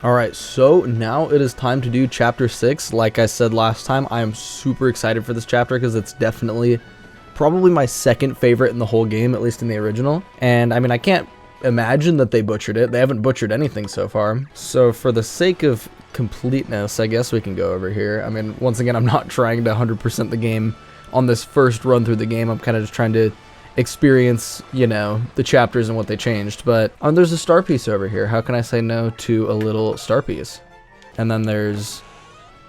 Alright, so now it is time to do chapter 6. Like I said last time, I am super excited for this chapter because it's definitely probably my second favorite in the whole game, at least in the original. And I mean, I can't imagine that they butchered it. They haven't butchered anything so far. So for the sake of completeness, I guess we can go over here. I mean, once again, I'm not trying to 100% the game on this first run through the game. I'm kind of just trying to experience, you know, the chapters and what they changed. But there's a star piece over here. How can I say no to a little star piece? And then there's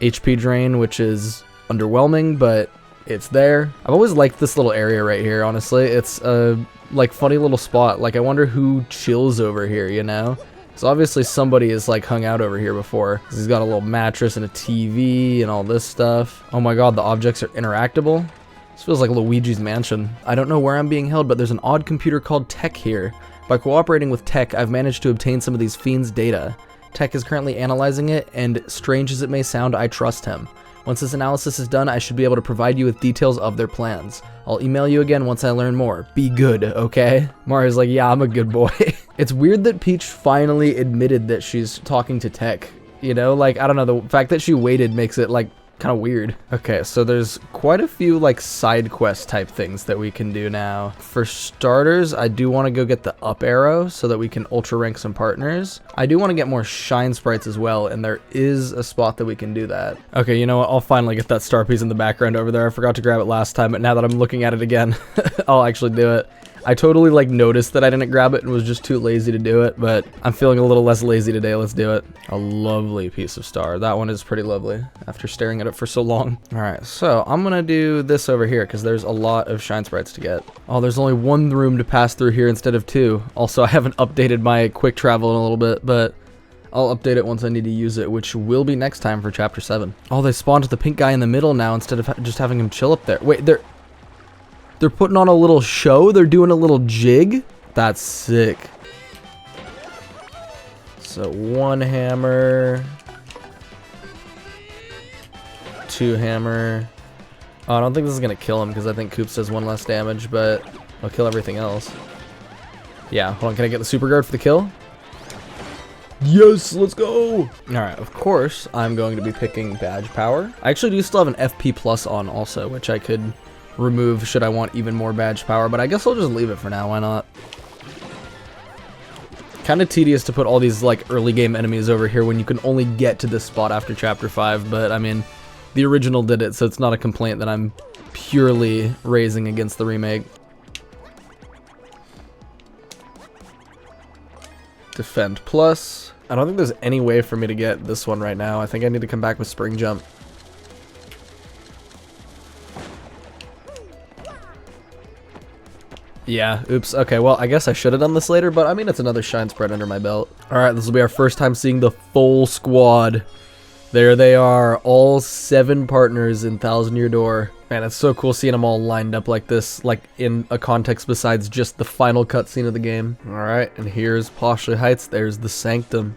HP drain, which is underwhelming, but it's there. I've always liked this little area right here, honestly. It's a like funny little spot. Like, I wonder who chills over here, you know? So obviously somebody has like hung out over here before. He's got a little mattress and a TV and all this stuff. Oh my god, the objects are interactable. This feels like Luigi's Mansion. I don't know where I'm being held, but there's an odd computer called Tech here. By cooperating with Tech, I've managed to obtain some of these fiends' data. Tech is currently analyzing it, and strange as it may sound, I trust him. Once this analysis is done, I should be able to provide you with details of their plans. I'll email you again once I learn more. Be good, okay? Mario's like, yeah, I'm a good boy. It's weird that Peach finally admitted that she's talking to Tech. You know, like, I don't know, the fact that she waited makes it, like, kind of weird. Okay, so there's quite a few like side quest type things that we can do now. For starters, I do want to go get the up arrow so that we can ultra rank some partners. I do want to get more shine sprites as well, and there is a spot that we can do that. Okay, you know what? I'll finally get that star piece in the background over there. I forgot to grab it last time, but now that I'm looking at it again, I'll actually do it. I totally like noticed that I didn't grab it and was just too lazy to do it, but I'm feeling a little less lazy today. Let's do it. A lovely piece of star. That one is pretty lovely after staring at it for so long. All right, so I'm gonna do this over here because there's a lot of shine sprites to get. Oh, there's only one room to pass through here instead of two. Also, I haven't updated my quick travel in a little bit, but I'll update it once I need to use it, which will be next time for chapter 7. Oh, they spawned the pink guy in the middle now instead of just having him chill up there. Wait, they're putting on a little show? They're doing a little jig? That's sick. So 1 hammer. 2 hammer. Oh, I don't think this is going to kill him because I think Koops does 1 less damage, but I'll kill everything else. Yeah, hold on. Can I get the super guard for the kill? Yes, let's go. All right, of course, I'm going to be picking badge power. I actually do still have an FP plus on also, which I could remove should I want even more badge power, but I guess I'll just leave it for now. Why not? Kind of tedious to put all these like early game enemies over here when you can only get to this spot after chapter 5, but I mean, the original did it, so it's not a complaint that I'm purely raising against the remake. Defend plus. I don't think there's any way for me to get this one right now. I think I need to come back with spring jump. Yeah, oops. Okay, well, I guess I should have done this later, but I mean, it's another shine spread under my belt. All right, this will be our first time seeing the full squad. There they are, all 7 partners in Thousand Year Door. Man, it's so cool seeing them all lined up like this, like in a context besides just the final cutscene of the game. All right, and here's Poshley Heights. There's the Sanctum.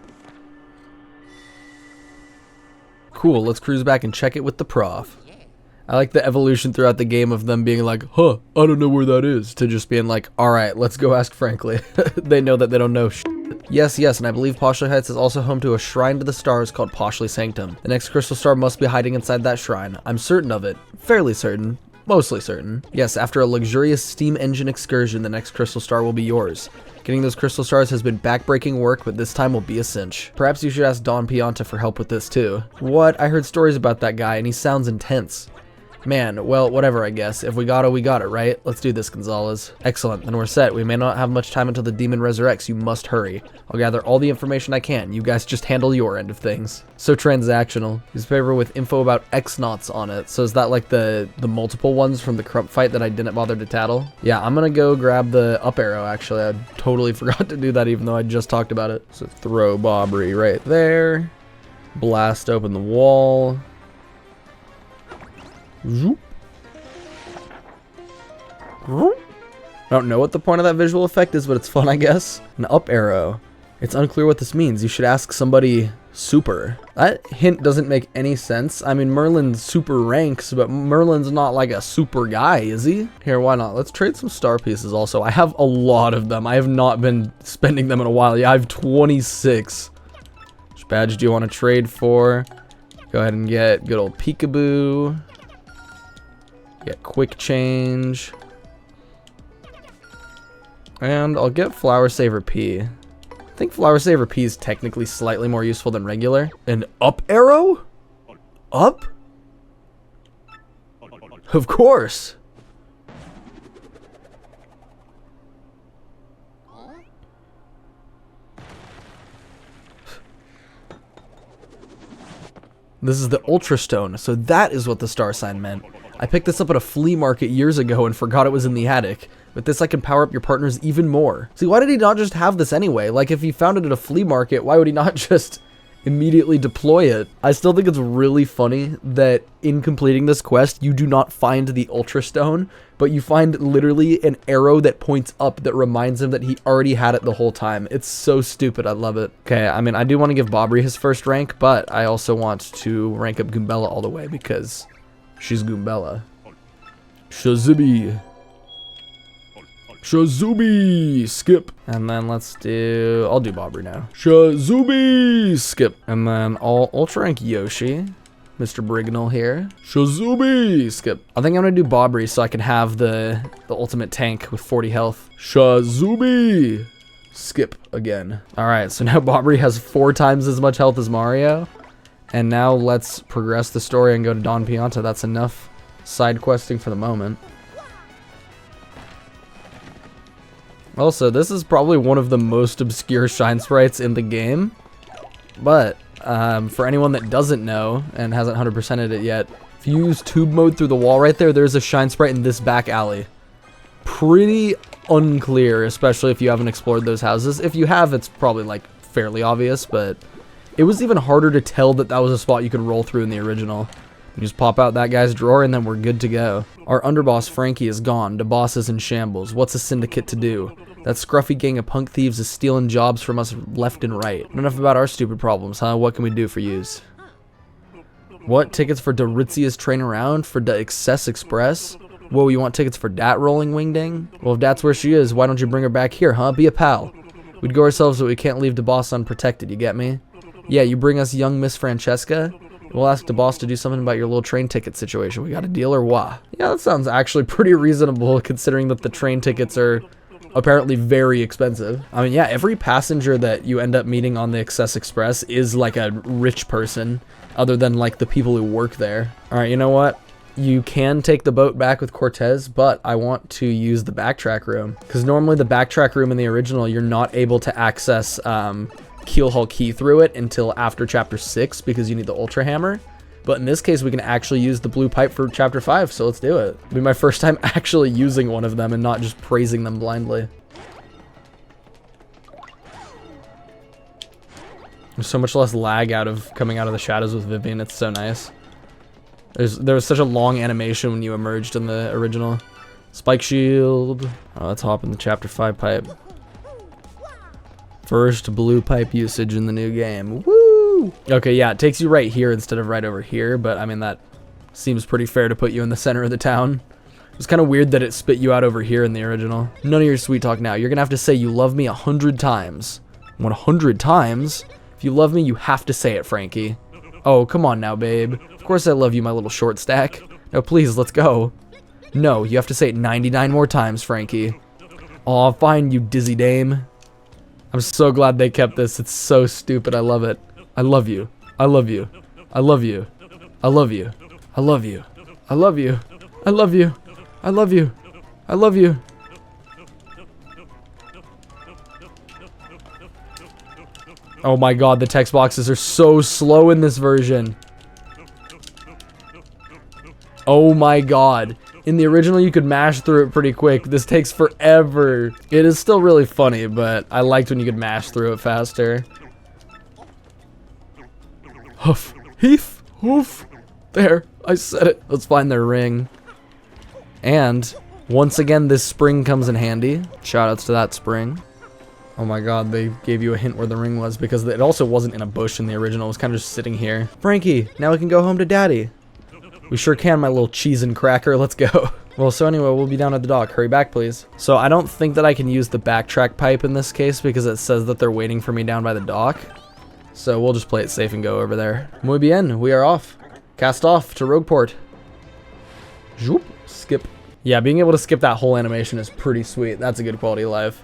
Cool, let's cruise back and check it with the prof. I like the evolution throughout the game of them being like, huh, I don't know where that is, to just being like, alright, let's go ask frankly. They know that they don't know shit. Yes, and I believe Poshley Heights is also home to a shrine to the stars called Poshley Sanctum. The next crystal star must be hiding inside that shrine. I'm certain of it. Fairly certain. Mostly certain. Yes, after a luxurious steam engine excursion, the next crystal star will be yours. Getting those crystal stars has been backbreaking work, but this time will be a cinch. Perhaps you should ask Don Pianta for help with this too. What? I heard stories about that guy, and he sounds intense. Man, well, whatever, I guess. If we got it, we got it, right? Let's do this, Gonzalez. Excellent, then we're set. We may not have much time until the demon resurrects. You must hurry. I'll gather all the information I can. You guys just handle your end of things. So transactional. Use paper with info about X-Nauts on it. So is that like the multiple ones from the Crump fight that I didn't bother to tattle? Yeah, I'm gonna go grab the up arrow, actually. I totally forgot to do that even though I just talked about it. So throw Bobbery right there. Blast open the wall. I don't know what the point of that visual effect is, but it's fun, I guess. An up arrow. It's unclear what this means. You should ask somebody super. That hint doesn't make any sense. I mean, Merlin's super ranks, but Merlin's not like a super guy, is he? Here, why not? Let's trade some star pieces also. I have a lot of them. I have not been spending them in a while. Yeah, I have 26. Which badge do you want to trade for? Go ahead and get good old peekaboo. Get quick change. And I'll get Flower Saver P. I think Flower Saver P is technically slightly more useful than regular. An up arrow? Up? Of course. This is the Ultra Stone, so that is what the star sign meant. I picked this up at a flea market years ago and forgot it was in the attic. With this I can power up your partners even more. See, why did he not just have this anyway? Like, if he found it at a flea market, why would he not just immediately deploy it? I still think it's really funny that in completing this quest, you do not find the Ultra Stone, but you find literally an arrow that points up that reminds him that he already had it the whole time. It's so stupid. I love it. Okay, I mean, I do want to give Bobri his first rank, but I also want to rank up Goombella all the way because she's Goombella. Shazibi. Shazubi, skip. And then let's do, I'll do Bobri now. Shazubi, skip. And then I'll ultra rank Yoshi. Mr. Bringle here. Shazubi, skip. I think I'm gonna do Bobri so I can have the ultimate tank with 40 health. Shazubi, skip again. All right, so now Bobri has 4 times as much health as Mario. And now let's progress the story and go to Don Pianta. That's enough side questing for the moment. Also, this is probably one of the most obscure shine sprites in the game, but for anyone that doesn't know and hasn't 100%ed it yet, if you use tube mode through the wall right there, there's a shine sprite in this back alley. Pretty unclear, especially if you haven't explored those houses. If you have, it's probably like fairly obvious, but it was even harder to tell that that was a spot you could roll through in the original. You just pop out that guy's drawer and then we're good to go. Our underboss Frankie is gone. The boss is in shambles. What's a syndicate to do? That scruffy gang of punk thieves is stealing jobs from us left and right. Enough about our stupid problems, huh? What can we do for yous? What? Tickets for Doritzia's train around? For the Excess Express? Whoa, you want tickets for Dat rolling wingding? Well, if that's where she is, why don't you bring her back here, huh? Be a pal. We'd go ourselves, but we can't leave the boss unprotected, you get me? Yeah, you bring us young Miss Francesca? We'll ask the boss to do something about your little train ticket situation. We got a deal or what? Yeah, that sounds actually pretty reasonable considering that the train tickets are apparently very expensive. I mean, yeah, every passenger that you end up meeting on the Excess Express is like a rich person other than like the people who work there. All right, you know what? You can take the boat back with Cortez, but I want to use the backtrack room because normally the backtrack room in the original, you're not able to access Keelhaul Key through it until after chapter 6 because you need the Ultra Hammer. But in this case, we can actually use the blue pipe for chapter 5, so let's do it. It'll be my first time actually using one of them and not just praising them blindly. There's so much less lag coming out of the shadows with Vivian. It's so nice. There was such a long animation when you emerged in the original. Spike shield. Oh, let's hop in the chapter 5 pipe. First blue pipe usage in the new game. Woo! Okay, yeah, it takes you right here instead of right over here, but I mean, that seems pretty fair to put you in the center of the town. It was kind of weird that it spit you out over here in the original. None of your sweet talk now. You're gonna have to say you love me 100 times. 100 times? If you love me, you have to say it, Frankie. Oh, come on now, babe. Of course I love you, my little short stack. No, please, let's go. No, you have to say it 99 more times, Frankie. Aw, fine, you dizzy dame. I'm so glad they kept this. It's so stupid. I love it. I love you. I love you. I love you. I love you. I love you. I love you. I love you. I love you. I love you. Oh my god, the text boxes are so slow in this version. Oh my god. In the original, you could mash through it pretty quick. This takes forever. It is still really funny, but I liked when you could mash through it faster. Huff, heath, hoof. There, I said it. Let's find their ring. And once again, this spring comes in handy. Shoutouts to that spring. Oh my god, they gave you a hint where the ring was because it also wasn't in a bush in the original. It was kind of just sitting here. Frankie, now we can go home to daddy. We sure can, my little cheese and cracker. Let's go. Well, so anyway, we'll be down at the dock. Hurry back, please. So I don't think that I can use the backtrack pipe in this case because it says that they're waiting for me down by the dock. So we'll just play it safe and go over there. Muy bien, we are off. Cast off to Rogueport. Zoop, skip. Yeah, being able to skip that whole animation is pretty sweet. That's a good quality of life.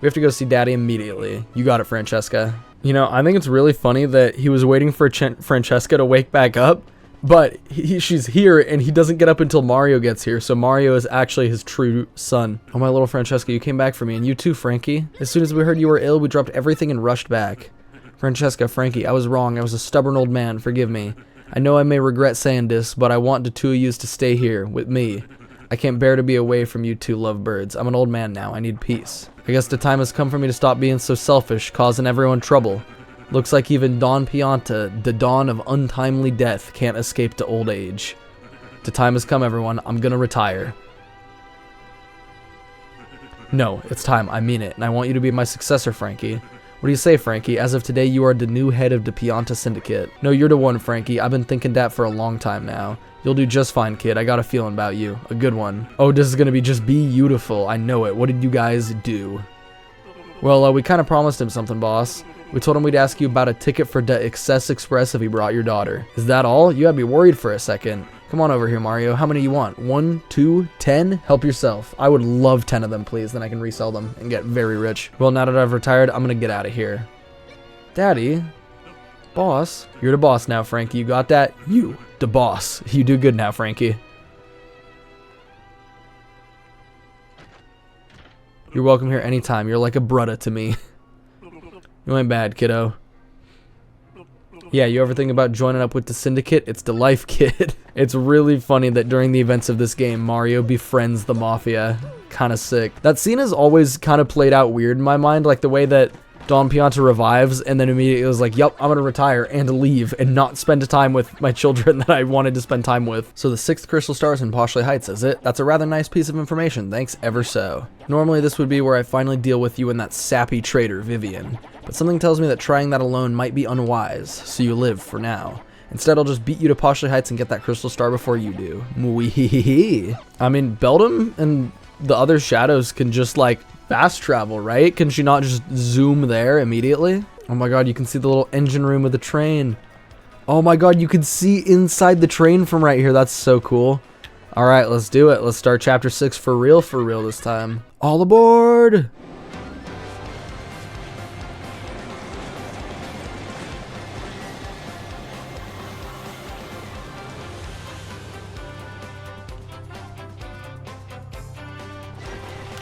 We have to go see Daddy immediately. You got it, Francesca. You know, I think it's really funny that he was waiting for Francesca to wake back up, but she's here and he doesn't get up until Mario gets here, so Mario is actually his true son. Oh, my little Francesca, you came back for me, and you too, Frankie. As soon as we heard you were ill, we dropped everything and rushed back. Francesca, Frankie, I was wrong. I was a stubborn old man. Forgive me. I know I may regret saying this, but I want the two of yous to stay here with me. I can't bear to be away from you two lovebirds. I'm an old man now. I need peace. I guess the time has come for me to stop being so selfish, causing everyone trouble. Looks like even Don Pianta, the dawn of untimely death, can't escape to old age. The time has come, everyone. I'm gonna retire. No, it's time. I mean it. And I want you to be my successor, Frankie. What do you say, Frankie? As of today, you are the new head of the Pianta Syndicate. No, you're the one, Frankie. I've been thinking that for a long time now. You'll do just fine, kid. I got a feeling about you. A good one. Oh, this is gonna be just beautiful. I know it. What did you guys do? Well, we kind of promised him something, boss. We told him we'd ask you about a ticket for the Excess Express if he brought your daughter. Is that all? You had me worried for a second. Come on over here, Mario. How many you want? 1, 2, 10? Help yourself. I would love 10 of them, please. Then I can resell them and get very rich. Well, now that I've retired, I'm gonna get out of here. Daddy? Boss? You're the boss now, Frankie. You got that? You, the boss. You do good now, Frankie. You're welcome here anytime. You're like a brudda to me. You ain't bad, kiddo. Yeah, you ever think about joining up with the Syndicate? It's the life, kid. It's really funny that during the events of this game, Mario befriends the Mafia. Kinda sick. That scene has always kind of played out weird in my mind, like the way that Don Pianta revives and then immediately was like, yup, I'm gonna retire and leave and not spend time with my children that I wanted to spend time with. So the 6th crystal star is in Poshley Heights, is it? That's a rather nice piece of information, thanks ever so. Normally this would be where I finally deal with you and that sappy traitor, Vivian. But something tells me that trying that alone might be unwise, so you live for now. Instead, I'll just beat you to Poshley Heights and get that crystal star before you do. Mwee. I mean, Beldam and the other shadows can just like fast travel, right? Can she not just zoom there immediately? Oh my god, you can see the little engine room of the train. Oh my god, you can see inside the train from right here. That's so cool. All right, let's do it. Let's start chapter 6 for real this time. All aboard!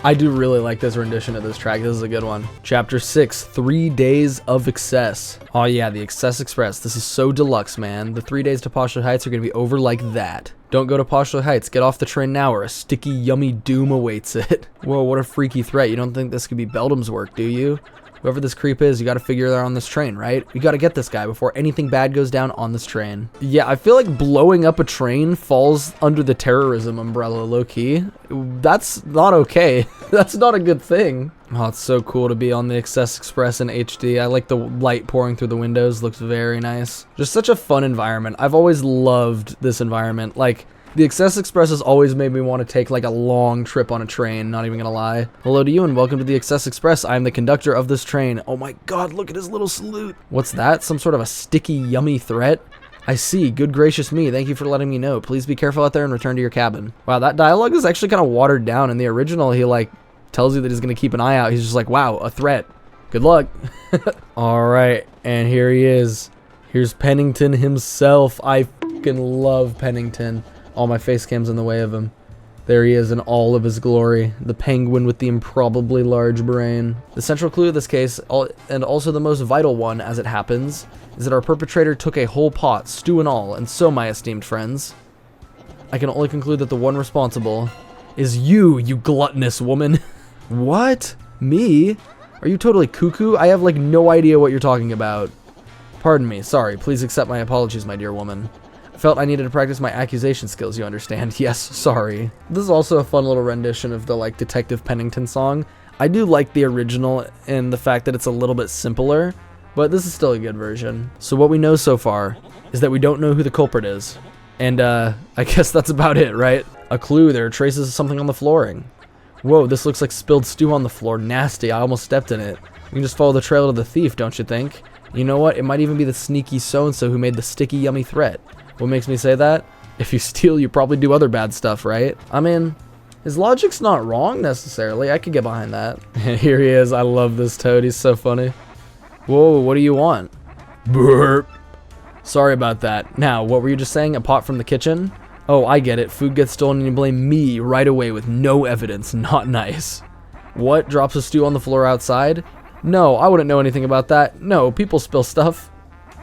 I do really like this rendition of this track. This is a good one. Chapter 6, 3 Days of Excess. Oh yeah, the Excess Express. This is so deluxe, man. The 3 days to Poshley Heights are going to be over like that. Don't go to Poshley Heights. Get off the train now or a sticky, yummy doom awaits it. Whoa, what a freaky threat. You don't think this could be Beldam's work, do you? Whoever this creep is, you gotta figure they're on this train, right? You gotta get this guy before anything bad goes down on this train. Yeah, I feel like blowing up a train falls under the terrorism umbrella, low-key. That's not okay. That's not a good thing. Oh, it's so cool to be on the Excess Express in HD. I like the light pouring through the windows. Looks very nice. Just such a fun environment. I've always loved this environment. Like, the Excess Express has always made me want to take like a long trip on a train, not even gonna lie. Hello to you and welcome to the Excess Express. I am the conductor of this train. Oh my god, look at his little salute. What's that? Some sort of a sticky, yummy threat? I see. Good gracious me. Thank you for letting me know. Please be careful out there and return to your cabin. Wow, that dialogue is actually kind of watered down. In the original, he like tells you that he's gonna keep an eye out. He's just like, wow, a threat. Good luck. Alright, and here he is. Here's Pennington himself. I fucking love Pennington. All my face cam's in the way of him. There he is in all of his glory. The penguin with the improbably large brain. The central clue of this case, and also the most vital one as it happens, is that our perpetrator took a whole pot, stew and all, and so, my esteemed friends, I can only conclude that the one responsible is you, you gluttonous woman. What? Me? Are you totally cuckoo? I have like no idea what you're talking about. Pardon me, sorry. Please accept my apologies, my dear woman. Felt I needed to practice my accusation skills, you understand? Yes, sorry. This is also a fun little rendition of the like Detective Pennington song. I do like the original and the fact that it's a little bit simpler, but this is still a good version. So what we know so far is that we don't know who the culprit is. And I guess that's about it, right? A clue, there are traces of something on the flooring. Whoa, this looks like spilled stew on the floor. Nasty, I almost stepped in it. You can just follow the trail of the thief, don't you think? You know what? It might even be the sneaky so-and-so who made the sticky yummy threat. What makes me say that? If you steal, you probably do other bad stuff, right? I mean, his logic's not wrong necessarily. I could get behind that. Here he is. I love this toad. He's so funny. Whoa, what do you want? Burp. Sorry about that. Now, what were you just saying? A pot from the kitchen? Oh, I get it. Food gets stolen and you blame me right away with no evidence. Not nice. What? Drops of stew on the floor outside? No, I wouldn't know anything about that. No, people spill stuff.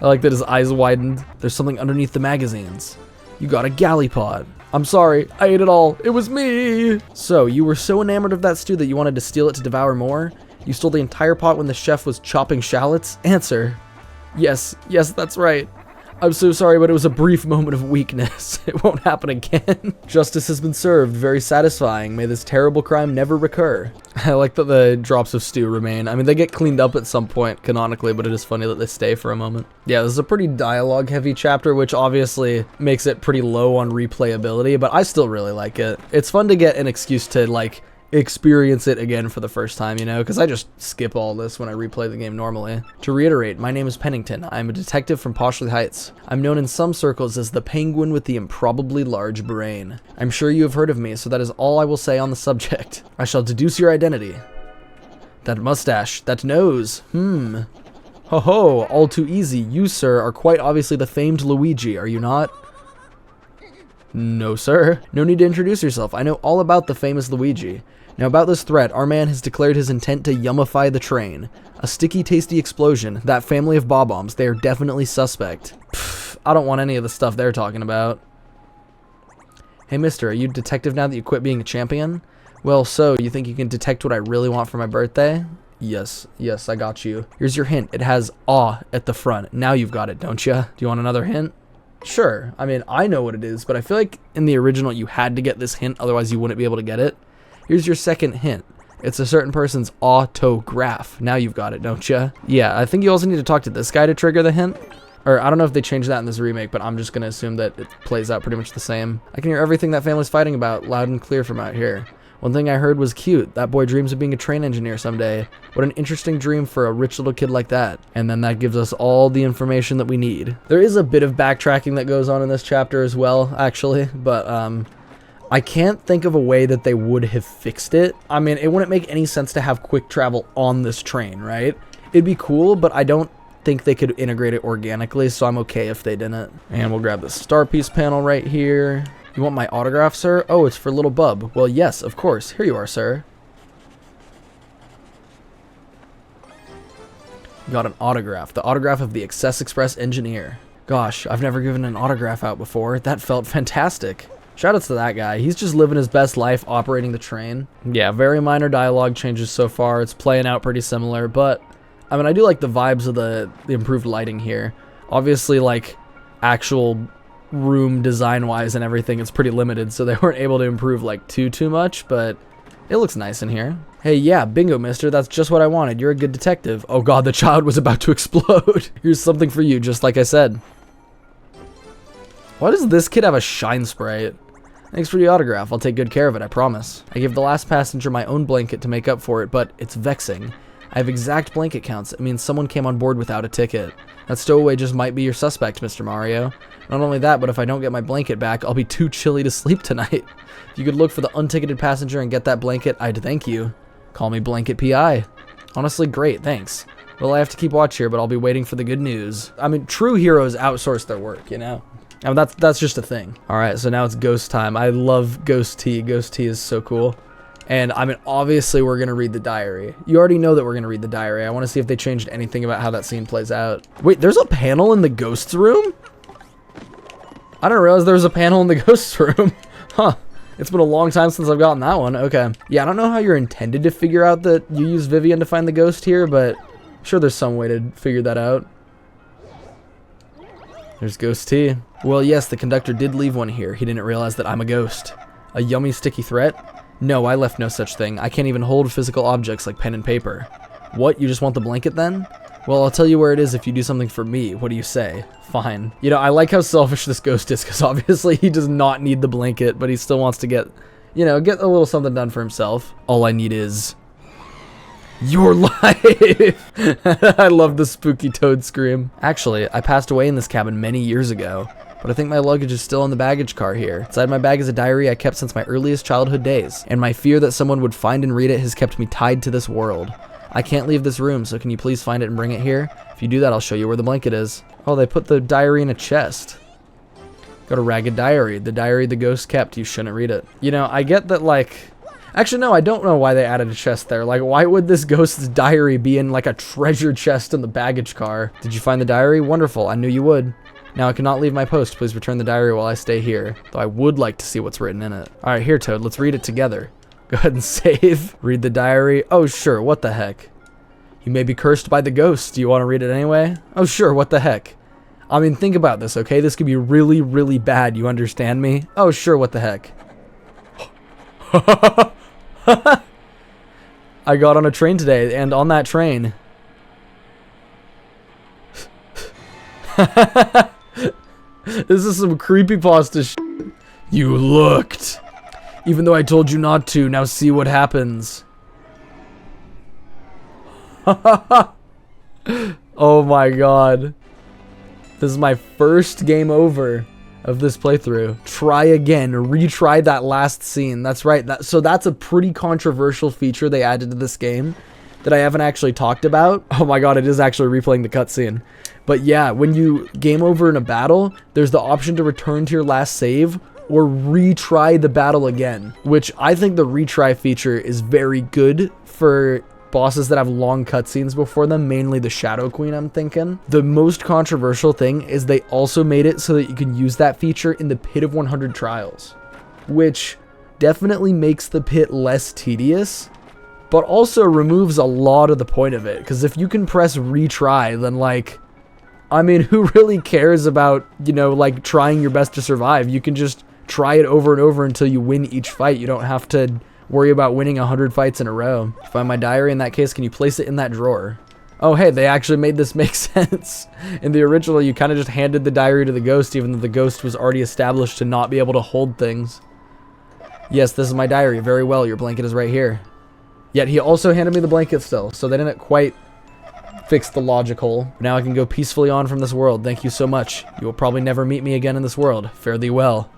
I like that his eyes widened. There's something underneath the magazines. You got a galley pod. I'm sorry, I ate it all. It was me. So, you were so enamored of that stew that you wanted to steal it to devour more? You stole the entire pot when the chef was chopping shallots? Answer. Yes, that's right. I'm so sorry, but it was a brief moment of weakness. It won't happen again. Justice has been served. Very satisfying. May this terrible crime never recur. I like that the drops of stew remain. I mean, they get cleaned up at some point, canonically, but it is funny that they stay for a moment. Yeah, this is a pretty dialogue-heavy chapter, which obviously makes it pretty low on replayability, but I still really like it. It's fun to get an excuse to, like, experience it again for the first time, you know, because I just skip all this when I replay the game normally. To reiterate, my name is Pennington. I'm a detective from Poshley Heights. I'm known in some circles as the penguin with the improbably large brain. I'm sure you have heard of me, so that is all I will say on the subject. I shall deduce your identity. That mustache, that nose, Ho ho, all too easy. You, sir, are quite obviously the famed Luigi, are you not? No, sir. No need to introduce yourself. I know all about the famous Luigi. Now about this threat, our man has declared his intent to yummify the train. A sticky, tasty explosion. That family of bob-ombs, they are definitely suspect. Pfft, I don't want any of the stuff they're talking about. Hey mister, are you a detective now that you quit being a champion? Well, so, you think you can detect what I really want for my birthday? Yes, I got you. Here's your hint. It has "aw" at the front. Now you've got it, don't ya? Do you want another hint? Sure. I mean, I know what it is, but I feel like in the original you had to get this hint, otherwise you wouldn't be able to get it. Here's your second hint. It's a certain person's autograph. Now you've got it, don't ya? Yeah, I think you also need to talk to this guy to trigger the hint. Or, I don't know if they changed that in this remake, but I'm just going to assume that it plays out pretty much the same. I can hear everything that family's fighting about loud and clear from out here. One thing I heard was cute. That boy dreams of being a train engineer someday. What an interesting dream for a rich little kid like that. And then that gives us all the information that we need. There is a bit of backtracking that goes on in this chapter as well, actually, but I can't think of a way that they would have fixed it. I mean, it wouldn't make any sense to have quick travel on this train, right? It'd be cool, but I don't think they could integrate it organically, so I'm okay if they didn't. And we'll grab the star piece panel right here. You want my autograph, sir? Oh, it's for little bub. Well, yes, of course. Here you are, sir. Got an autograph. The autograph of the Excess Express engineer. Gosh, I've never given an autograph out before. That felt fantastic. Shoutouts to that guy. He's just living his best life operating the train. Yeah, very minor dialogue changes so far. It's playing out pretty similar, but I mean, I do like the vibes of the improved lighting here. Obviously, like, actual room design-wise and everything, it's pretty limited, so they weren't able to improve, like, too much, but it looks nice in here. Hey, yeah, bingo, mister. That's just what I wanted. You're a good detective. Oh, God, the child was about to explode. Here's something for you, just like I said. Why does this kid have a shine sprite? Thanks for the autograph. I'll take good care of it, I promise. I gave the last passenger my own blanket to make up for it, but it's vexing. I have exact blanket counts. It means someone came on board without a ticket. That stowaway just might be your suspect, Mr. Mario. Not only that, but if I don't get my blanket back, I'll be too chilly to sleep tonight. If you could look for the unticketed passenger and get that blanket, I'd thank you. Call me Blanket PI. Honestly, great, thanks. Well, I have to keep watch here, but I'll be waiting for the good news. I mean, true heroes outsource their work, you know? I mean, that's just a thing. Alright, so now it's ghost time. I love Ghost Tea. Ghost Tea is so cool. And, I mean, obviously we're going to read the diary. You already know that we're going to read the diary. I want to see if they changed anything about how that scene plays out. Wait, there's a panel in the ghosts room? I didn't realize there was a panel in the ghosts room. Huh. It's been a long time since I've gotten that one. Okay. Yeah, I don't know how you're intended to figure out that you use Vivian to find the ghost here, but I'm sure there's some way to figure that out. There's Ghost Tea. Well, yes, the conductor did leave one here. He didn't realize that I'm a ghost. A yummy, sticky threat? No, I left no such thing. I can't even hold physical objects like pen and paper. What? You just want the blanket then? Well, I'll tell you where it is if you do something for me. What do you say? Fine. You know, I like how selfish this ghost is, because obviously he does not need the blanket, but he still wants to get, you know, get a little something done for himself. All I need is Your life! I love the spooky toad scream. Actually, I passed away in this cabin many years ago, but I think my luggage is still in the baggage car here. Inside my bag is a diary I kept since my earliest childhood days, and my fear that someone would find and read it has kept me tied to this world. I can't leave this room, so can you please find it and bring it here? If you do that, I'll show you where the blanket is. Oh, they put the diary in a chest. Got a ragged diary. The diary the ghost kept. You shouldn't read it. You know, I get that, like... Actually, no, I don't know why they added a chest there. Like, why would this ghost's diary be in, like, a treasure chest in the baggage car? Did you find the diary? Wonderful. I knew you would. Now I cannot leave my post. Please return the diary while I stay here. Though I would like to see what's written in it. Alright, here, Toad. Let's read it together. Go ahead and save. Read the diary. Oh, sure. What the heck? You may be cursed by the ghost. Do you want to read it anyway? Oh, sure. What the heck? I mean, think about this, okay? This could be really, really bad. You understand me? Oh, sure. What the heck? I got on a train today, and on that train... This is some creepypasta shit. You looked. Even though I told you not to, now see what happens. Oh my god. This is my first game over of this playthrough. Try again. Retry that last scene. That's right. So that's a pretty controversial feature they added to this game that I haven't actually talked about. Oh my god, it is actually replaying the cutscene. But yeah, when you game over in a battle, there's the option to return to your last save or retry the battle again, which I think the retry feature is very good for bosses that have long cutscenes before them, mainly the Shadow Queen, I'm thinking. The most controversial thing is they also made it so that you can use that feature in the Pit of 100 Trials, which definitely makes the pit less tedious, but also removes a lot of the point of it, because if you can press retry, then like, I mean, who really cares about, you know, like trying your best to survive? You can just try it over and over until you win each fight. You don't have to worry about winning 100 fights in a row. Find my diary. In that case, can you place it in that drawer? Oh, hey, they actually made this make sense. In the original, you kind of just handed the diary to the ghost, even though the ghost was already established to not be able to hold things. Yes, this is my diary. Very well, your blanket is right here. Yet he also handed me the blanket still, so they didn't quite fix the logic hole. Now I can go peacefully on from this world. Thank you so much. You will probably never meet me again in this world. Fare thee well.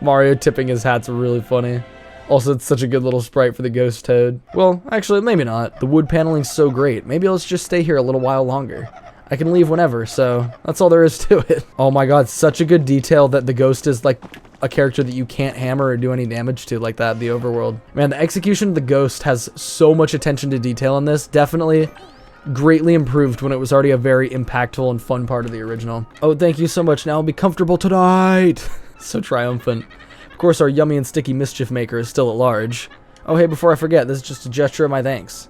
Mario tipping his hat's really funny. Also, it's such a good little sprite for the ghost toad. Well, actually, maybe not. The wood paneling's so great. Maybe let's just stay here a little while longer. I can leave whenever, so that's all there is to it. Oh my god, such a good detail that the ghost is like a character that you can't hammer or do any damage to like that in the overworld. Man, the execution of the ghost has so much attention to detail in this. Definitely greatly improved when it was already a very impactful and fun part of the original. Oh, thank you so much. Now I'll be comfortable tonight. So triumphant. Of course, our yummy and sticky mischief maker is still at large. Oh, hey, before I forget, this is just a gesture of my thanks.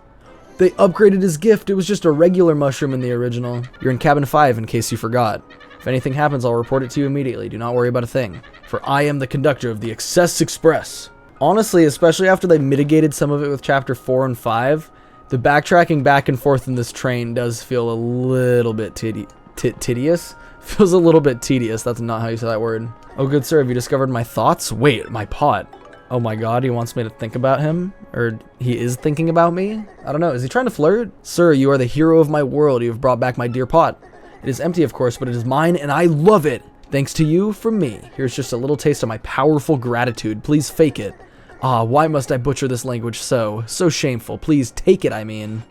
They upgraded his gift. It was just a regular mushroom in the original. You're in cabin 5 in case you forgot. If anything happens, I'll report it to you immediately. Do not worry about a thing. For I am the conductor of the Excess Express. Honestly, especially after they mitigated some of it with chapter 4 and 5, the backtracking back and forth in this train does feel a little bit tedious. Feels a little bit tedious. That's not how you say that word. Oh, good sir, have you discovered my thoughts? Wait, my pot. Oh my god, he wants me to think about him? Or he is thinking about me? I don't know, is he trying to flirt? Sir, you are the hero of my world. You have brought back my dear pot. It is empty, of course, but it is mine, and I love it. Thanks to you, from me. Here's just a little taste of my powerful gratitude. Please fake it. Ah, why must I butcher this language so? So shameful. Please take it, I mean.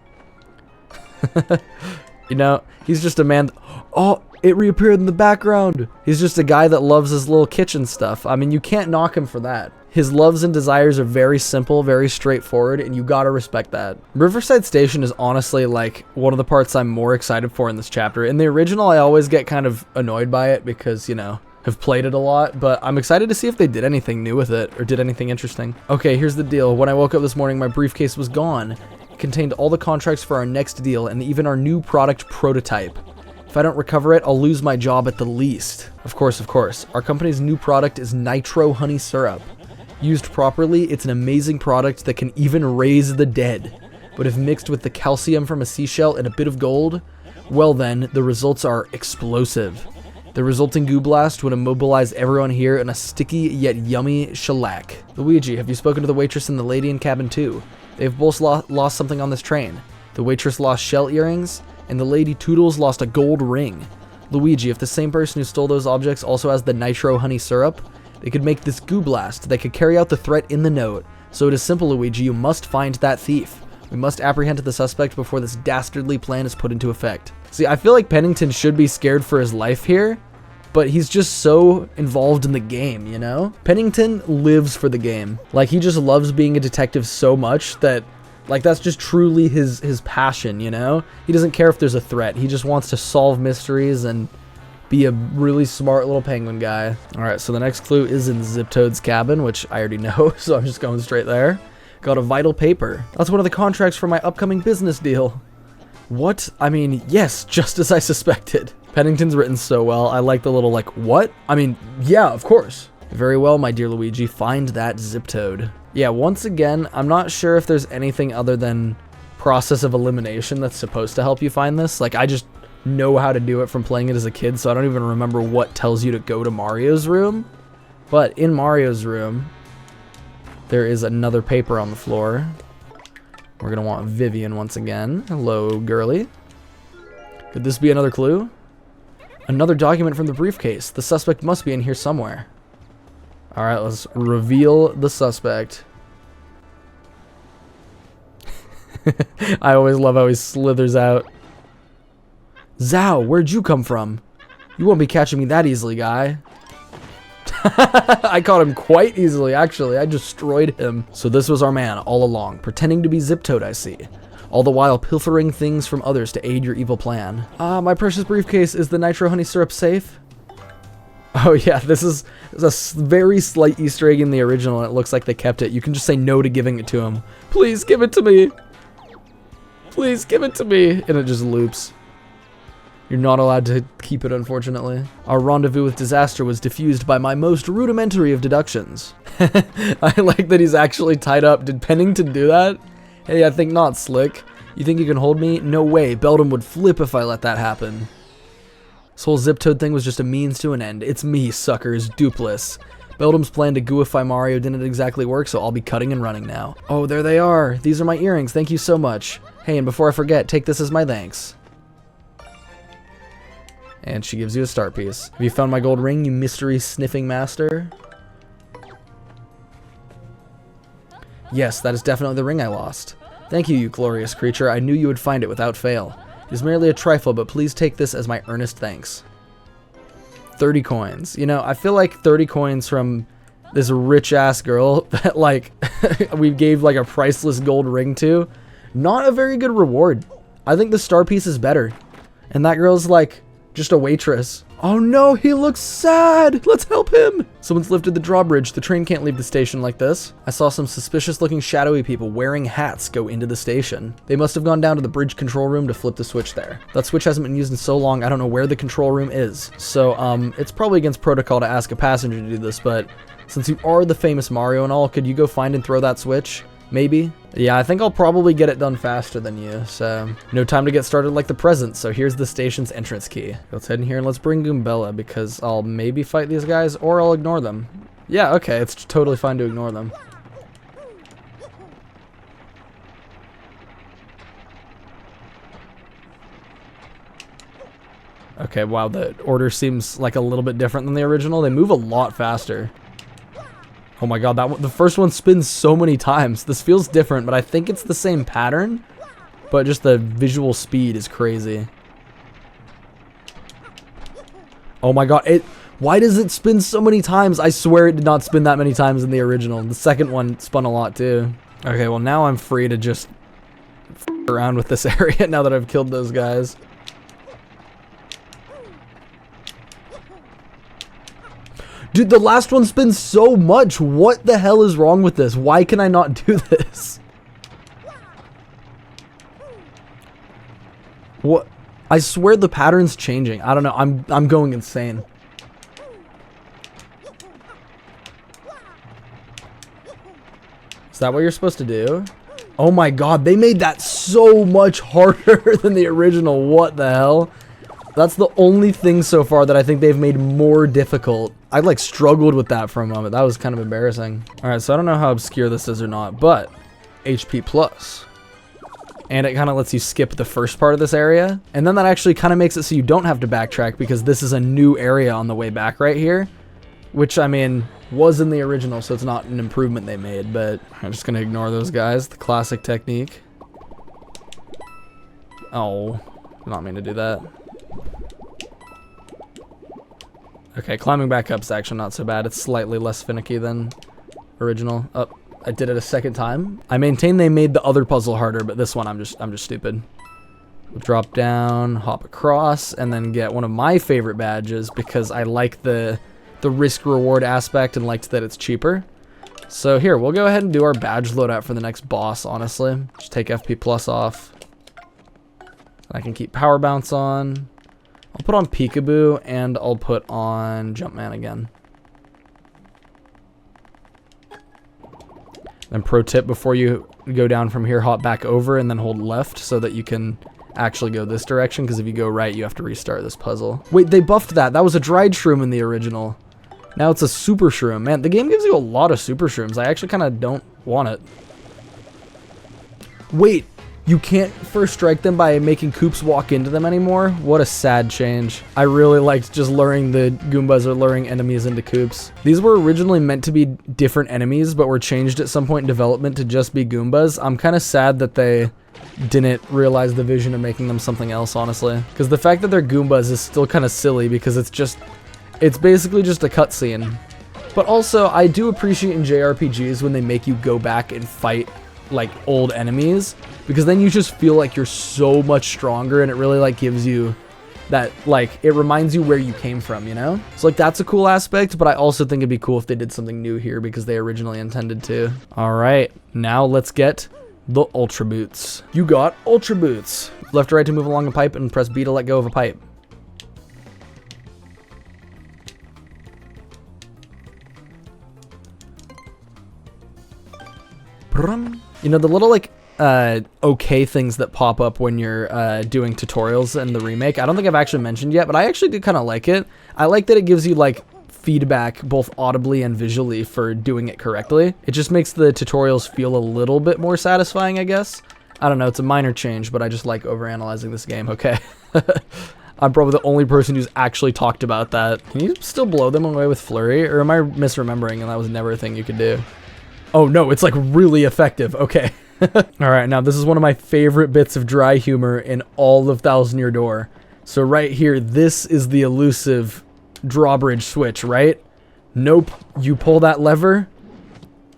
You know, he's just a man. Oh, it reappeared in the background. He's just a guy that loves his little kitchen stuff. I mean, you can't knock him for that. His loves and desires are very simple, very straightforward, and you gotta respect that. Riverside Station is honestly like one of the parts I'm more excited for in this chapter. In the original, I always get kind of annoyed by it because, you know, have played it a lot, but I'm excited to see if they did anything new with it or did anything interesting. Okay, here's the deal. When I woke up this morning, my briefcase was gone. It contained all the contracts for our next deal and even our new product prototype. If I don't recover it, I'll lose my job at the least. Of course. Our company's new product is Nitro Honey Syrup. Used properly, it's an amazing product that can even raise the dead. But if mixed with the calcium from a seashell and a bit of gold, well then, the results are explosive. The resulting goo blast would immobilize everyone here in a sticky yet yummy shellac. Luigi, have you spoken to the waitress and the lady in cabin 2? They've both lost something on this train. The waitress lost shell earrings, and the lady Toodles lost a gold ring. Luigi, if the same person who stole those objects also has the nitro honey syrup, they could make this goo blast that could carry out the threat in the note. So it is simple, Luigi, you must find that thief. We must apprehend the suspect before this dastardly plan is put into effect. See, I feel like Pennington should be scared for his life here, but he's just so involved in the game, you know? Pennington lives for the game. Like, he just loves being a detective so much that, like, that's just truly his passion, you know? He doesn't care if there's a threat. He just wants to solve mysteries and be a really smart little penguin guy. All right, so the next clue is in Zip Toad's cabin, which I already know, so I'm just going straight there. Got a vital paper. That's one of the contracts for my upcoming business deal. What? I mean, yes, just as I suspected. Pennington's written so well. I like the little, like, what? I mean, yeah, of course. Very well, my dear Luigi, find that Zip Toad. Yeah, once again, I'm not sure if there's anything other than process of elimination that's supposed to help you find this. Like, I just know how to do it from playing it as a kid, so I don't even remember what tells you to go to Mario's room. But in Mario's room, there is another paper on the floor. We're gonna want Vivian once again. Hello, girly. Could this be another clue? Another document from the briefcase. The suspect must be in here somewhere. All right, let's reveal the suspect. I always love how he slithers out. Zhao, where'd you come from? You won't be catching me that easily, guy. I caught him quite easily, actually. I destroyed him. So this was our man all along, pretending to be Zip Toad, I see. All the while pilfering things from others to aid your evil plan. My precious briefcase, is the nitro honey syrup safe? Oh yeah, this is a very slight Easter egg in the original, and it looks like they kept it. You can just say no to giving it to him. Please give it to me. Please give it to me. And it just loops. You're not allowed to keep it, unfortunately. Our rendezvous with disaster was diffused by my most rudimentary of deductions. I like that he's actually tied up. Did Pennington do that? Hey, I think not, Slick. You think you can hold me? No way. Beldam would flip if I let that happen. This whole Zip Toad thing was just a means to an end. It's me, suckers. Dupless. Beldam's plan to gooify Mario didn't exactly work, so I'll be cutting and running now. Oh, there they are. These are my earrings. Thank you so much. Hey, and before I forget, take this as my thanks. And she gives you a start piece. Have you found my gold ring, you mystery sniffing master? Yes, that is definitely the ring I lost. Thank you, you glorious creature. I knew you would find it without fail. It is merely a trifle, but please take this as my earnest thanks. 30 coins. You know, I feel like 30 coins from this rich-ass girl that, like, we gave, like, a priceless gold ring to. Not a very good reward. I think the star piece is better. And that girl's, like, just a waitress. Oh no, he looks sad. Let's help him. Someone's lifted the drawbridge. The train can't leave the station like this. I saw some suspicious looking shadowy people wearing hats go into the station. They must have gone down to the bridge control room to flip the switch there. That switch hasn't been used in so long, I don't know where the control room is. So, it's probably against protocol to ask a passenger to do this, but since you are the famous Mario and all, could you go find and throw that switch? Maybe? Yeah, I think I'll probably get it done faster than you, so no time to get started like the present, so here's the station's entrance key. Let's head in here and let's bring Goombella, because I'll maybe fight these guys, or I'll ignore them. Yeah, okay, it's totally fine to ignore them. Okay, wow, the order seems like a little bit different than the original. They move a lot faster. Oh my god, the first one spins so many times. This feels different, but I think it's the same pattern, but just the visual speed is crazy. Oh my god, why does it spin so many times? I swear it did not spin that many times in the original. The second one spun a lot too. Okay, well now I'm free to just f around with this area now that I've killed those guys. Dude, the last one spins so much. What the hell is wrong with this? Why can I not do this? What? I swear the pattern's changing. I don't know. I'm going insane. Is that what you're supposed to do? Oh my god, they made that so much harder than the original. What the hell? That's the only thing so far that I think they've made more difficult. I like struggled with that for a moment. That was kind of embarrassing. All right, so I don't know how obscure this is or not, but HP plus. And it kind of lets you skip the first part of this area. And then that actually kind of makes it so you don't have to backtrack because this is a new area on the way back right here. Which, I mean, was in the original, so it's not an improvement they made. But I'm just going to ignore those guys. The classic technique. Oh, did not mean to do that. Okay, climbing back up is actually not so bad. It's slightly less finicky than original. Oh, I did it a second time. I maintain they made the other puzzle harder, but this one I'm just stupid. We'll drop down, hop across, and then get one of my favorite badges because I like the risk reward aspect and liked that it's cheaper. So here, we'll go ahead and do our badge loadout for the next boss, honestly. Just take FP plus off. I can keep power bounce on. I'll put on Peekaboo and I'll put on Jumpman again. Then pro tip, before you go down from here, hop back over and then hold left so that you can actually go this direction, because if you go right, you have to restart this puzzle. Wait, they buffed that. That was a dried shroom in the original. Now it's a super shroom. Man, the game gives you a lot of super shrooms. I actually kind of don't want it. Wait, you can't first strike them by making Koops walk into them anymore? What a sad change. I really liked just luring the Goombas or luring enemies into Koops. These were originally meant to be different enemies, but were changed at some point in development to just be Goombas. I'm kind of sad that they didn't realize the vision of making them something else, honestly. Because the fact that they're Goombas is still kind of silly because it's basically just a cutscene. But also, I do appreciate in JRPGs when they make you go back and fight like old enemies, because then you just feel like you're so much stronger, and it really like gives you that, like, it reminds you where you came from, you know? So like that's a cool aspect, but I also think it'd be cool if they did something new here because they originally intended to. All right, now let's get the Ultra Boots. You got Ultra Boots. Left or right to move along a pipe, and press B to let go of a pipe. You know, the little like okay things that pop up when you're doing tutorials in the remake, I don't think I've actually mentioned yet, but I actually do kind of like it. I like that it gives you like feedback both audibly and visually for doing it correctly. It just makes the tutorials feel a little bit more satisfying, I guess. I don't know, it's a minor change, but I just like overanalyzing this game, okay? I'm probably the only person who's actually talked about that. Can you still blow them away with Flurry, or am I misremembering and that was never a thing you could do? Oh no, it's like really effective. Okay. Alright, now this is one of my favorite bits of dry humor in all of Thousand Year Door. So right here, this is the elusive drawbridge switch, right? Nope. You pull that lever,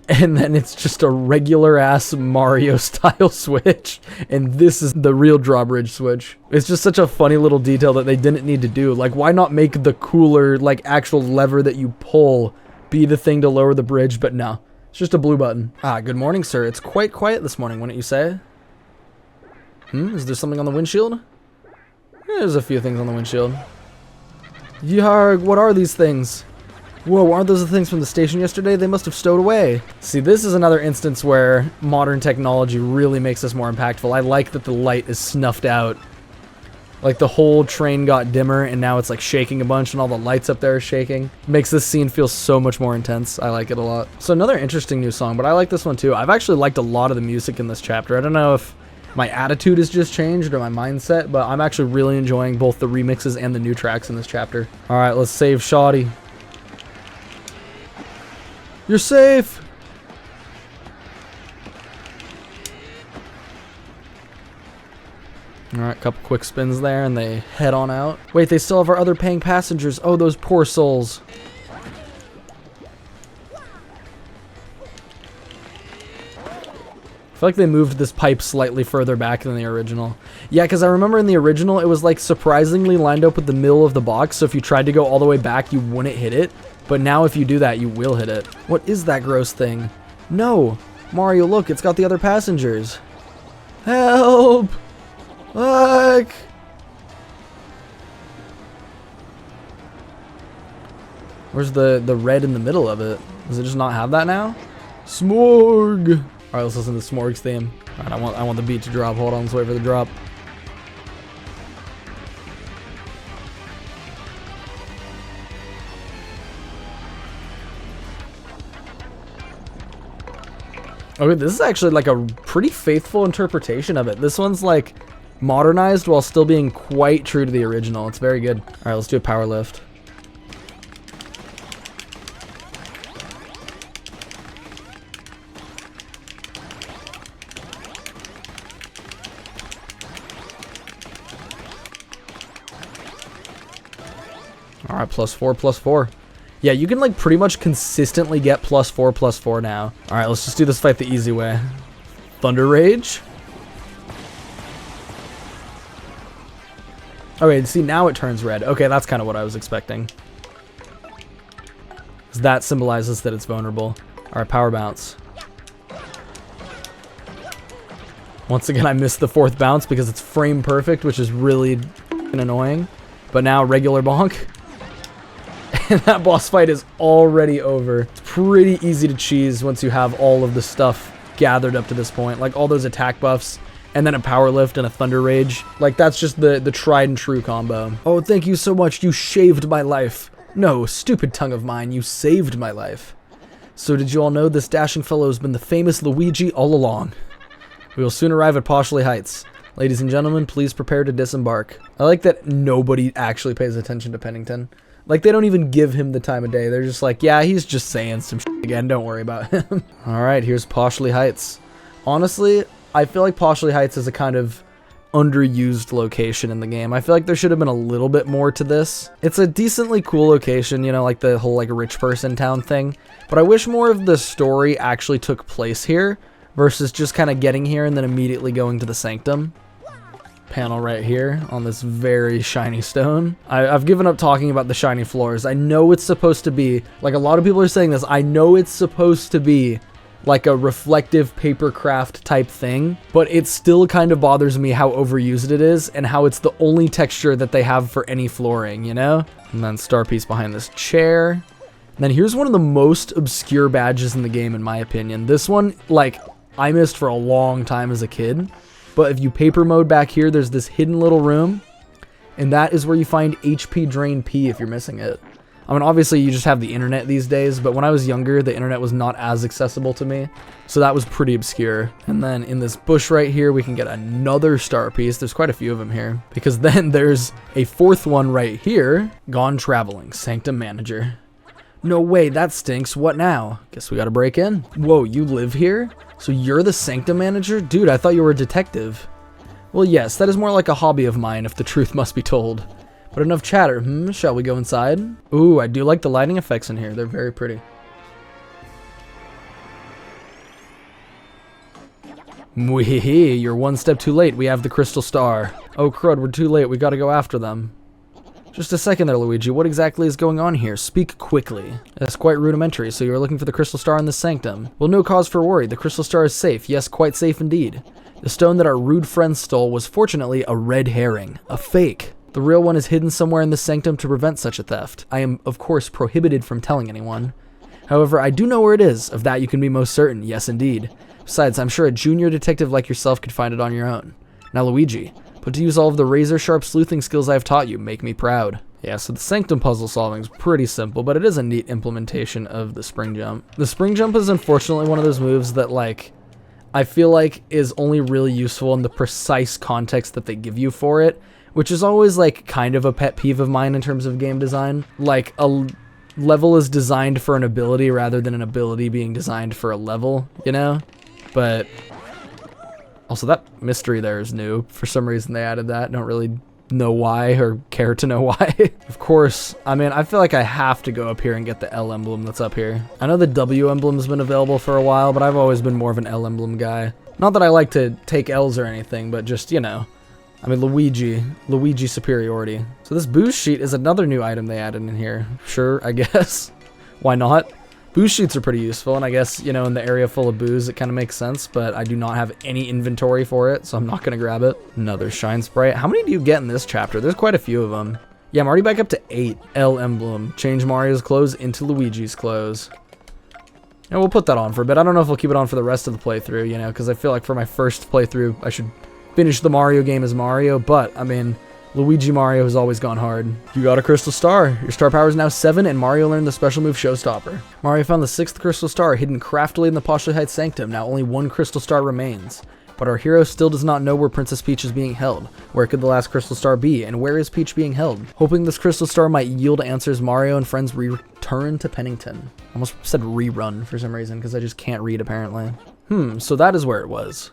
and then it's just a regular ass Mario style switch. And this is the real drawbridge switch. It's just such a funny little detail that they didn't need to do. Like, why not make the cooler, like, actual lever that you pull be the thing to lower the bridge? But no. It's just a blue button. Ah, good morning, sir. It's quite quiet this morning, wouldn't you say? Is there something on the windshield? There's a few things on the windshield. Yarg, what are these things? Whoa, aren't those the things from the station yesterday? They must have stowed away. See, this is another instance where modern technology really makes this more impactful. I like that the light is snuffed out. Like, the whole train got dimmer, and now it's, like, shaking a bunch, and all the lights up there are shaking. Makes this scene feel so much more intense. I like it a lot. So, another interesting new song, but I like this one, too. I've actually liked a lot of the music in this chapter. I don't know if my attitude has just changed or my mindset, but I'm actually really enjoying both the remixes and the new tracks in this chapter. All right, let's save Shoddy. You're safe! Alright, couple quick spins there, and they head on out. Wait, they still have our other paying passengers. Oh, those poor souls. I feel like they moved this pipe slightly further back than the original. Yeah, because I remember in the original, it was like surprisingly lined up with the middle of the box, so if you tried to go all the way back, you wouldn't hit it. But now if you do that, you will hit it. What is that gross thing? No! Mario, look, it's got the other passengers. Help! Look! Where's the red in the middle of it? Does it just not have that now? Smorg! Alright, let's listen to Smorg's theme. Alright, I want the beat to drop. Hold on, let's wait for the drop. Okay, this is actually like a pretty faithful interpretation of it. This one's like modernized while still being quite true to the original. It's very good. All right, let's do a power lift. All right, +4, +4. Yeah, you can like pretty much consistently get +4, +4 now. All right, let's just do this fight the easy way. Thunder Rage. Okay, see, now it turns red. Okay, that's kind of what I was expecting. That symbolizes that it's vulnerable. All right, power bounce. Once again, I missed the 4th bounce because it's frame perfect, which is really annoying. But now regular bonk. And that boss fight is already over. It's pretty easy to cheese once you have all of the stuff gathered up to this point. Like all those attack buffs, and then a power lift and a thunder rage. Like that's just the tried and true combo. Oh, thank you so much. You shaved my life. No, stupid tongue of mine, you saved my life. So did you all know this dashing fellow has been the famous Luigi all along? We will soon arrive at Poshley Heights. Ladies and gentlemen, please prepare to disembark. I like that nobody actually pays attention to Pennington. Like, they don't even give him the time of day. They're just like, yeah, he's just saying some shit again. Don't worry about him. All right, here's Poshley Heights. Honestly, I feel like Poshley Heights is a kind of underused location in the game. I feel like there should have been a little bit more to this. It's a decently cool location, you know, like the whole like rich person town thing. But I wish more of the story actually took place here versus just kind of getting here and then immediately going to the Sanctum. Panel right here on this very shiny stone. I've given up talking about the shiny floors. I know it's supposed to be, like a lot of people are saying this, I know it's supposed to be like a reflective paper craft type thing, but it still kind of bothers me how overused it is and how it's the only texture that they have for any flooring, you know? And then star piece behind this chair. And then here's one of the most obscure badges in the game, in my opinion. This one, like, I missed for a long time as a kid. But if you paper mode back here, there's this hidden little room, and that is where you find HP Drain P if you're missing it. I mean, obviously you just have the internet these days, but when I was younger, the internet was not as accessible to me, so that was pretty obscure. And then in this bush right here, we can get another star piece. There's quite a few of them here, because then there's a 4th one right here. Gone traveling, Sanctum Manager. No way, that stinks. What now? Guess we gotta break in. Whoa, you live here? So you're the Sanctum Manager? Dude, I thought you were a detective. Well, yes, that is more like a hobby of mine, if the truth must be told. But enough chatter. Shall we go inside? Ooh, I do like the lighting effects in here. They're very pretty. Mwee-hee, you're one step too late. We have the Crystal Star. Oh, crud, we're too late. We gotta go after them. Just a second there, Luigi. What exactly is going on here? Speak quickly. That's quite rudimentary, so you're looking for the Crystal Star in the Sanctum. Well, no cause for worry. The Crystal Star is safe. Yes, quite safe indeed. The stone that our rude friend stole was fortunately a red herring. A fake. The real one is hidden somewhere in the Sanctum to prevent such a theft. I am, of course, prohibited from telling anyone. However, I do know where it is. Of that you can be most certain. Yes, indeed. Besides, I'm sure a junior detective like yourself could find it on your own. Now, Luigi, but to use all of the razor-sharp sleuthing skills I've taught you, make me proud. Yeah, so the Sanctum puzzle solving is pretty simple, but it is a neat implementation of the spring jump. The spring jump is unfortunately one of those moves that, like, I feel like is only really useful in the precise context that they give you for it, which is always, like, kind of a pet peeve of mine in terms of game design. Like, a level is designed for an ability rather than an ability being designed for a level, you know? But also, that mystery there is new. For some reason, they added that. Don't really know why or care to know why. Of course, I mean, I feel like I have to go up here and get the L emblem that's up here. I know the W emblem's been available for a while, but I've always been more of an L emblem guy. Not that I like to take L's or anything, but just, you know, I mean, Luigi superiority. So this booze sheet is another new item they added in here. Sure, I guess. Why not? Booze sheets are pretty useful, and I guess, you know, in the area full of booze, it kind of makes sense, but I do not have any inventory for it, so I'm not going to grab it. Another shine sprite. How many do you get in this chapter? There's quite a few of them. Yeah, I'm already back up to 8. L emblem. Change Mario's clothes into Luigi's clothes. And we'll put that on for a bit. I don't know if we'll keep it on for the rest of the playthrough, you know, because I feel like for my first playthrough, I should finish the Mario game as Mario, but, I mean, Luigi Mario has always gone hard. You got a crystal star. Your star power is now 7, and Mario learned the special move Showstopper. Mario found the 6th crystal star hidden craftily in the Poshley Sanctum. Now only 1 crystal star remains. But our hero still does not know where Princess Peach is being held. Where could the last crystal star be, and where is Peach being held? Hoping this crystal star might yield answers, Mario and friends return to Pennington. I almost said rerun for some reason, because I just can't read apparently. So that is where it was.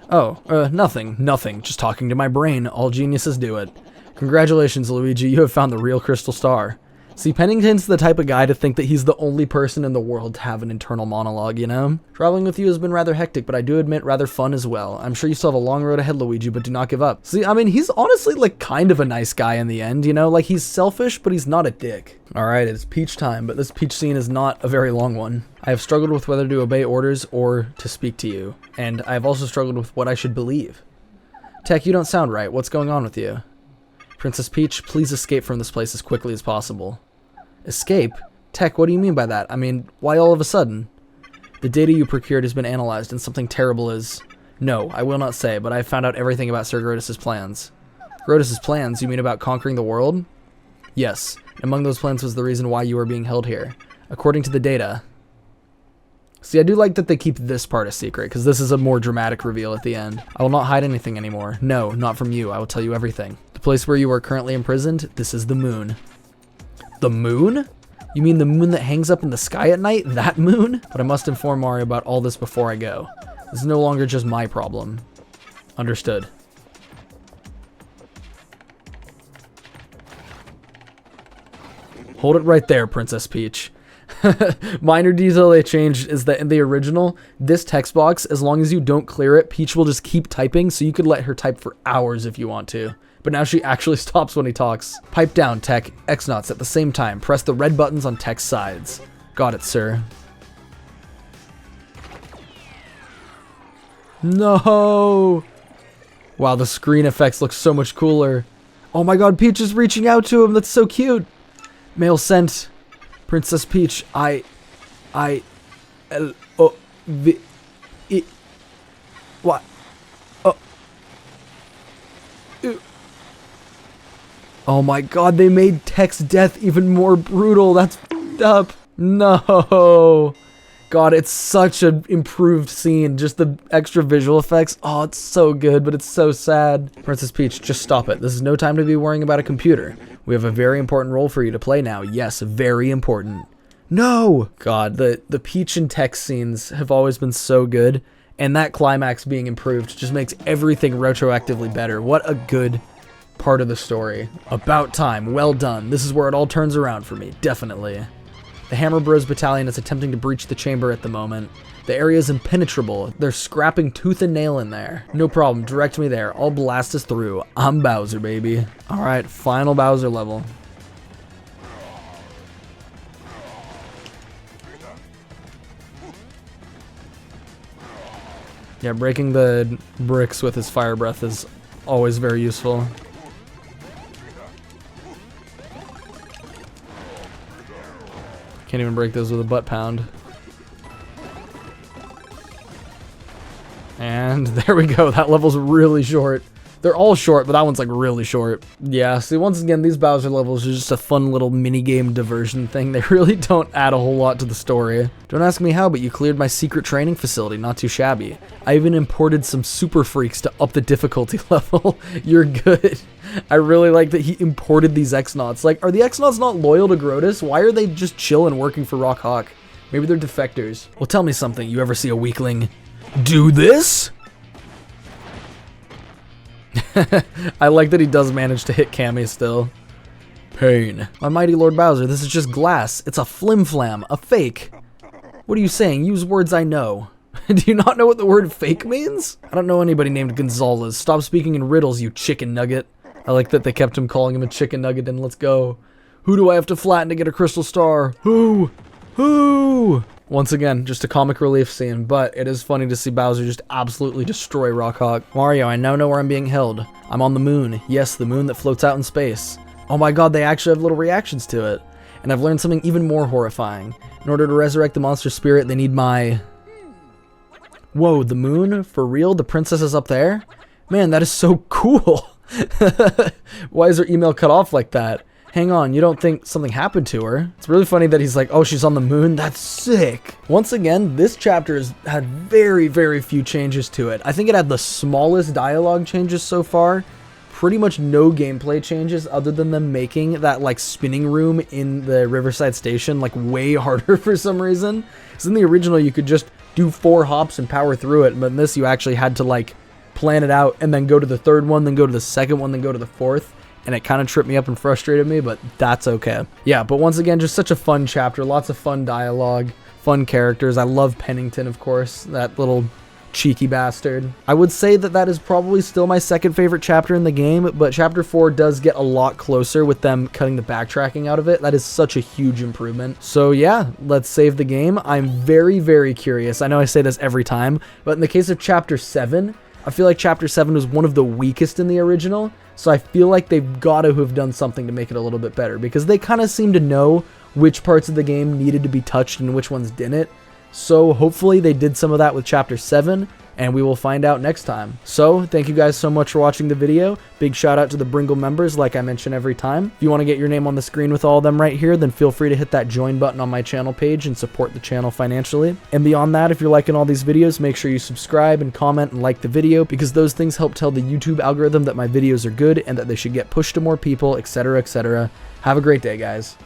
Oh, nothing. Just talking to my brain. All geniuses do it. Congratulations, Luigi, you have found the real crystal star. See, Pennington's the type of guy to think that he's the only person in the world to have an internal monologue, you know? Traveling with you has been rather hectic, but I do admit rather fun as well. I'm sure you still have a long road ahead, Luigi, but do not give up. See, I mean, he's honestly, like, kind of a nice guy in the end, you know? Like, he's selfish, but he's not a dick. Alright, it's Peach time, but this Peach scene is not a very long one. I have struggled with whether to obey orders or to speak to you, and I have also struggled with what I should believe. Tech, you don't sound right. What's going on with you? Princess Peach, please escape from this place as quickly as possible. Escape? Tech, what do you mean by that? I mean, why all of a sudden? The data you procured has been analyzed and something terrible is... No, I will not say, but I have found out everything about Sir Grotus' plans. Grotus' plans? You mean about conquering the world? Yes. Among those plans was the reason why you are being held here. According to the data... See, I do like that they keep this part a secret, because this is a more dramatic reveal at the end. I will not hide anything anymore. No, not from you. I will tell you everything. The place where you are currently imprisoned, this is the moon. The moon? You mean the moon that hangs up in the sky at night? That moon? But I must inform Mario about all this before I go. This is no longer just my problem. Understood. Hold it right there, Princess Peach. Minor detail they changed is that in the original, this text box, as long as you don't clear it, Peach will just keep typing, so you could let her type for hours if you want to. But now she actually stops when he talks. Pipe down, Tech. X-Knots at the same time. Press the red buttons on Tech's sides. Got it, sir. No! Wow, the screen effects look so much cooler. Oh my god, Peach is reaching out to him. That's so cute. Mail sent. Princess Peach, what? Oh my god, they made Tech's death even more brutal. That's f***ed up. No. God, it's such an improved scene. Just the extra visual effects. Oh, it's so good, but it's so sad. Princess Peach, just stop it. This is no time to be worrying about a computer. We have a very important role for you to play now. Yes, very important. No! God, the Peach and Tech scenes have always been so good, and that climax being improved just makes everything retroactively better. What a good part of the story. About time. Well done. This is where it all turns around for me. Definitely. The Hammer Bros battalion is attempting to breach the chamber at the moment. The area is impenetrable. They're scrapping tooth and nail in there. No problem. Direct me there. I'll blast us through. I'm Bowser, baby. Alright, final Bowser level. Yeah, breaking the bricks with his fire breath is always very useful. Can't even break those with a butt pound. And there we go. That level's really short. They're all short, but that one's like really short. Yeah, see, once again, these Bowser levels are just a fun little mini-game diversion thing. They really don't add a whole lot to the story. Don't ask me how, but you cleared my secret training facility. Not too shabby. I even imported some super freaks to up the difficulty level. You're good. I really like that he imported these X-Knots. Like, are the X-Knots not loyal to Grotus? Why are they just chilling working for Rock Hawk? Maybe they're defectors. Well, tell me something. You ever see a weakling do this? I like that he does manage to hit Cammy still. Pain. My mighty Lord Bowser, this is just glass. It's a flim-flam, a fake. What are you saying? Use words I know. Do you not know what the word fake means? I don't know anybody named Gonzalez. Stop speaking in riddles, you chicken nugget. I like that they kept him calling him a chicken nugget and let's go. Who do I have to flatten to get a crystal star? Who? Who? Once again, just a comic relief scene, but it is funny to see Bowser just absolutely destroy Rock Hawk. Mario, I now know where I'm being held. I'm on the moon. Yes, the moon that floats out in space. Oh my god, they actually have little reactions to it. And I've learned something even more horrifying. In order to resurrect the monster spirit, they need my... Whoa, the moon? For real? The princess is up there? Man, that is so cool. Why is her email cut off like that? Hang on, you don't think something happened to her? It's really funny that he's like, oh, she's on the moon? That's sick. Once again, this chapter has had very, very few changes to it. I think it had the smallest dialogue changes so far. Pretty much no gameplay changes other than them making that like spinning room in the Riverside Station like way harder for some reason. Because in the original, you could just do 4 hops and power through it. But in this, you actually had to like plan it out and then go to the 3rd one, then go to the 2nd one, then go to the 4th. And it kind of tripped me up and frustrated me, but that's okay. Yeah, but once again, just such a fun chapter. Lots of fun dialogue, fun characters. I love Pennington, of course, that little cheeky bastard. I would say that that is probably still my 2nd favorite chapter in the game, but chapter 4 does get a lot closer with them cutting the backtracking out of it. That is such a huge improvement. So yeah, let's save the game. I'm very, very curious. I know I say this every time, but in the case of chapter 7, I feel like chapter 7 was one of the weakest in the original, so I feel like they've got to have done something to make it a little bit better, because they kind of seem to know which parts of the game needed to be touched and which ones didn't. So hopefully they did some of that with chapter 7, and we will find out next time. So thank you guys so much for watching the video. Big shout out to the Bringle members, like I mention every time. If you want to get your name on the screen with all of them right here, then feel free to hit that join button on my channel page and support the channel financially. And beyond that, if you're liking all these videos, make sure you subscribe and comment and like the video, because those things help tell the YouTube algorithm that my videos are good and that they should get pushed to more people, etc., etc. Have a great day, guys.